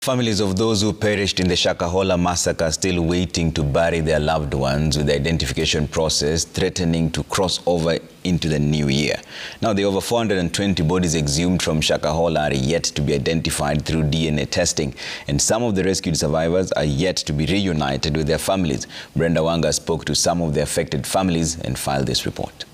Families of those who perished in the Shakahola massacre are still waiting to bury their loved ones, with the identification process threatening to cross over into the new year. Now, the over 420 bodies exhumed from Shakahola are yet to be identified through DNA testing, and some of the rescued survivors are yet to be reunited with their families. Brenda Wanga spoke to some of the affected families and filed this report.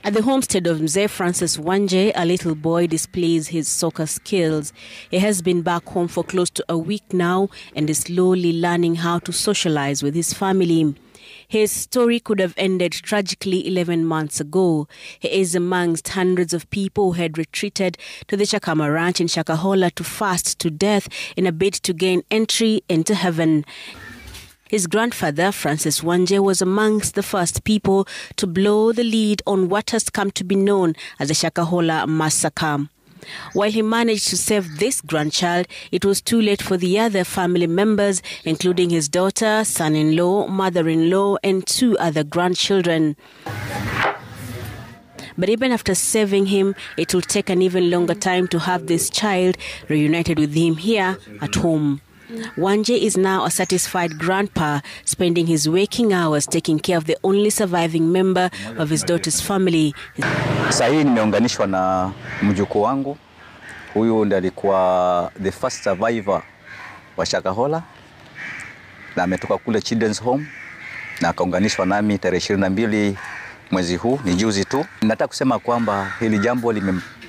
At the homestead of Mzee Francis Wanga, a little boy displays his soccer skills. He has been back home for close to a week now and is slowly learning how to socialize with his family. His story could have ended tragically 11 months ago. He is amongst hundreds of people who had retreated to the Chakama ranch in Shakahola to fast to death in a bid to gain entry into heaven. His grandfather, Francis Wanga, was amongst the first people to blow the lead on what has come to be known as the Shakahola massacre. While he managed to save this grandchild, it was too late for the other family members, including his daughter, son-in-law, mother-in-law, and 2 other grandchildren. But even after saving him, it will take an even longer time to have this child reunited with him here at home. Wanga is now a satisfied grandpa, spending his waking hours taking care of the only surviving member of his daughter's family. Sasa hii nimeunganishwa na mjukuu wangu. Huyu ndiye alikuwa the first survivor wa Shakahola, na ametoka kule children's home na akaunganishwa nami tarehe 22 mwezi huu, ni juzi tu. Nataka kusema kwamba hili jambo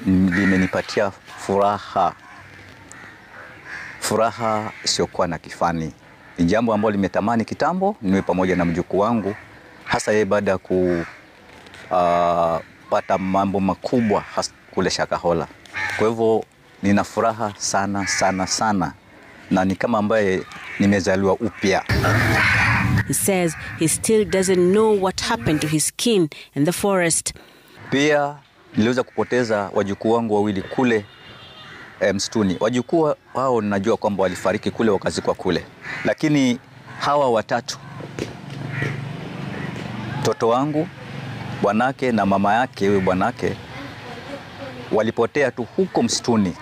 limenipatia furaha isiyokuwa na kifani. Ni jambo ambalo limetamani kitambo niwe pamoja na mjukuu wangu, hasa yeye baada ya kupata mambo makubwa kule Shakahola. Kwa hivyo nina furaha sana, na ni kama ambaye nimezaliwa upya. He says he still doesn't know what happened to his kin in the forest. Pia niliweza kupoteza wajukuu wangu wawili kule msituni. Wajukuu hao ninajua kwamba walifariki kule wakazikwa kule. Lakini hawa watatu, mtoto wangu, bwanake na mama yake, huyo bwanake, walipotea tu huko msituni.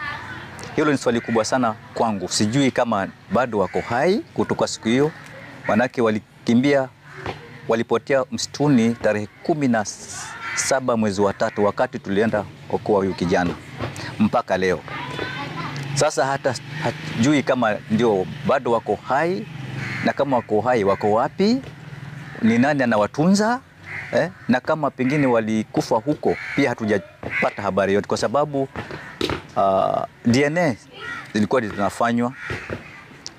Hilo ni swali kubwa sana kwangu. Sijui kama bado wako hai kutoka siku hiyo. Bwanake walipotea msituni tarehe 17 mwezi wa 3 wakati tulienda kuokoa huyu kijana, mpaka leo. Sasa hata hatujui kama ndio bado wako hai, na kama wako hai wako wapi, ni nani anawatunza, na kama pengine walikufa huko pia hatujapata habari yote, kwa sababu DNA zilikuwa zinafanywa.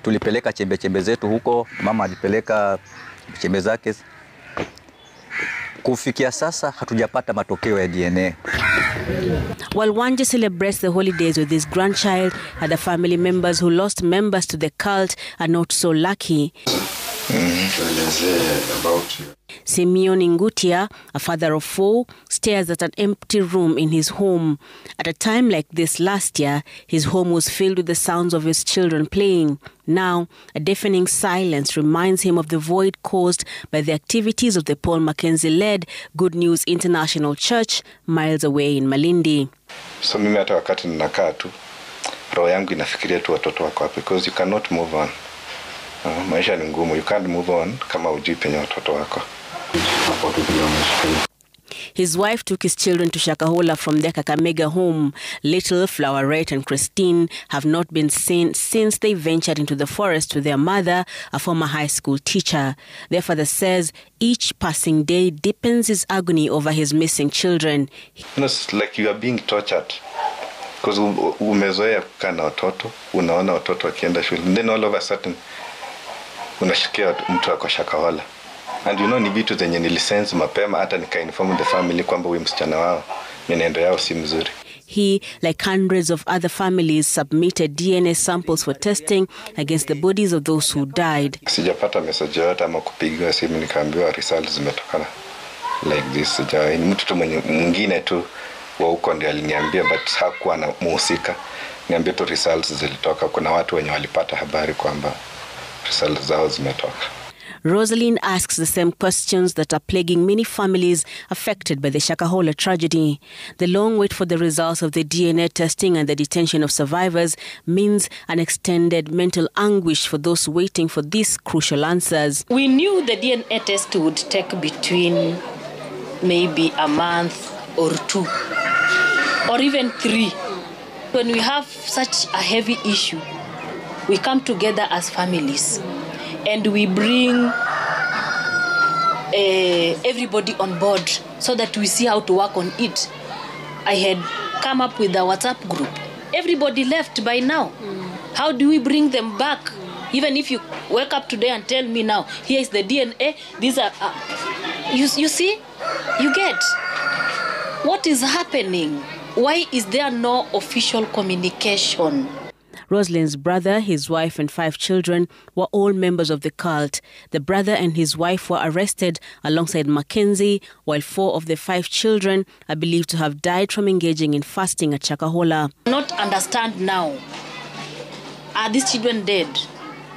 Tulipeleka chembe zetu huko, mama alipeleka chembe zake. Kufikia sasa hatujapata matokeo ya DNA. While Wanga celebrates the holidays with his grandchild, other family members who lost members to the cult are not so lucky. Simeon Ngutia, a father of 4, stares at an empty room in his home. At a time like this last year, his home was filled with the sounds of his children playing. Now, a deafening silence reminds him of the void caused by the activities of the Paul Mackenzie-led Good News International Church miles away in Malindi. So mimi hata wakati ninakaa tu, roho yangu inafikiria tu watoto wako hapo, because you cannot move on. Maisha ni ngumu, you can't move on kama hujui penye watoto wako. His wife took his children to Shakahola from their Kakamega home. Little Flowerette and Christine have not been seen since they ventured into the forest with their mother, a former high school teacher. Their father says each passing day deepens his agony over his missing children. It's like you are being tortured. Because umezoea kukaa na watoto, unaona watoto wakienda shule, and then all of a sudden unashikia mtu wako Shakahola. And you know, ni vitu zenye nilisense mapema, hata nika-inform the family kwamba huyu msichana wao mienendo yao si mzuri. He, like hundreds of other families, submitted DNA samples for testing against the bodies of those who died. Sijapata message yoyote ama kupigiwa simu nikaambiwa results zimetokana. like this. Ni mtu mwingine tu wa huko ndiye aliniambia, but hakuwa na muhusika. Niambia tu results zilitoka. Kuna watu wenye walipata habari kwamba results zao zimetoka. Rosalind asks the same questions that are plaguing many families affected by the Shakahola tragedy. The long wait for the results of the DNA testing and the detention of survivors means an extended mental anguish for those waiting for these crucial answers. We knew the DNA test would take between maybe a month or 2 or even 3. When we have such a heavy issue, we come together as families and we bring everybody on board so that we see how to work on it. I had come up with a WhatsApp group. Everybody left by now. How do we bring them back? Even if you wake up today and tell me now, here is the DNA, these are... you see? You get? What is happening? Why is there no official communication? Rosalind's brother, his wife and 5 children were all members of the cult. The brother and his wife were arrested alongside Mackenzie, while 4 of the 5 children are believed to have died from engaging in fasting at Shakahola. Not understand now. Are these children dead?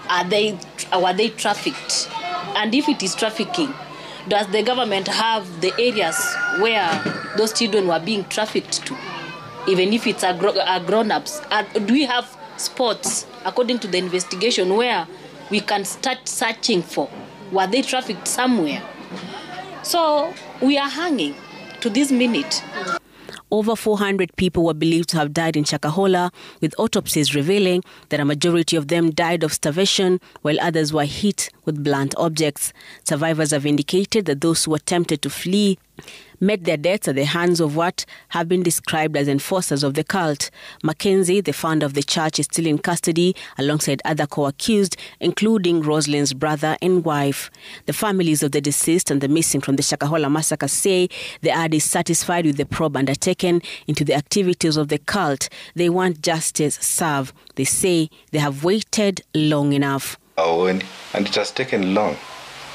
Were they trafficked? And if it is trafficking, does the government have the areas where those children were being trafficked to? Even if it's a grown-ups, do we have spots, according to the investigation, where we can start searching for? Were they trafficked somewhere? So we are hanging to this minute. Over 400 people were believed to have died in Shakahola, with autopsies revealing that a majority of them died of starvation, while others were hit with blunt objects. Survivors have indicated that those who attempted to flee met their deaths at the hands of what have been described as enforcers of the cult. Mackenzie, the founder of the church, is still in custody alongside other co-accused, including Rosalind's brother and wife. The families of the deceased and the missing from the Shakahola massacre say they are dissatisfied with the probe undertaken into the activities of the cult. They want justice served. They say they have waited long enough. And it has taken long.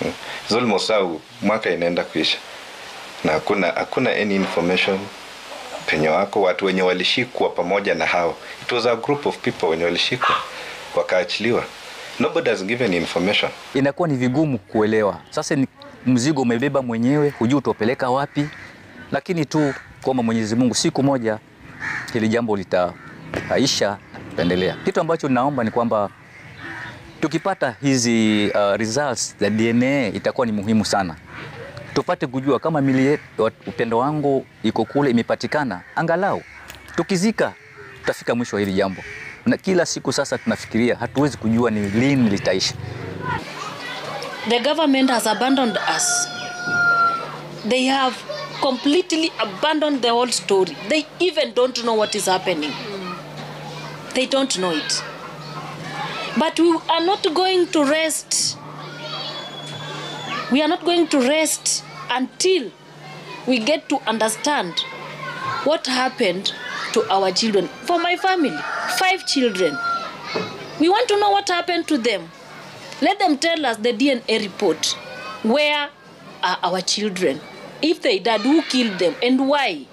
It's almost how mwaka inaenda kuisha. Na hakuna any information penye wako watu wenye walishikwa pamoja na hao. It was a group of people wenye walishikwa wakaachiliwa. Nobody has given information. Inakuwa ni vigumu kuelewa. Sasa ni mzigo umebeba mwenyewe, hujui utopeleka wapi. Lakini tu kwa Mwenyezi Mungu siku moja hili jambo litaisha, tutaendelea. Kitu ambacho naomba ni kwamba tukipata hizi results za DNA itakuwa ni muhimu sana. Tupate kujua kama mili upendo wangu iko kule imepatikana, angalau tukizika tutafika mwisho wa hili jambo. Na kila siku sasa tunafikiria hatuwezi kujua ni lini litaisha. The government has abandoned us. They have completely abandoned the whole story. They even don't know what is happening. They don't know it. But we are not going to rest. We are not going to rest until we get to understand what happened to our children. For my family, 5 children. We want to know what happened to them. Let them tell us the DNA report. Where are our children? If they died, who killed them and why?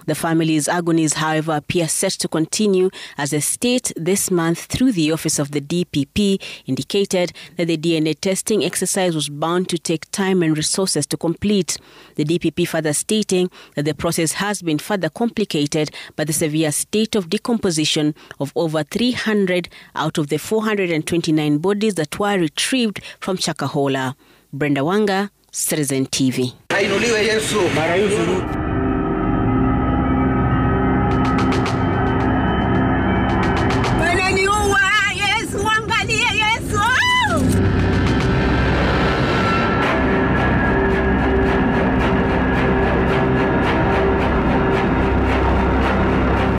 The family's agonies, however, appear set to continue as the state this month, through the office of the DPP, indicated that the DNA testing exercise was bound to take time and resources to complete. The DPP further stating that the process has been further complicated by the severe state of decomposition of over 300 out of the 429 bodies that were retrieved from Shakahola. Brenda Wanga, Citizen TV.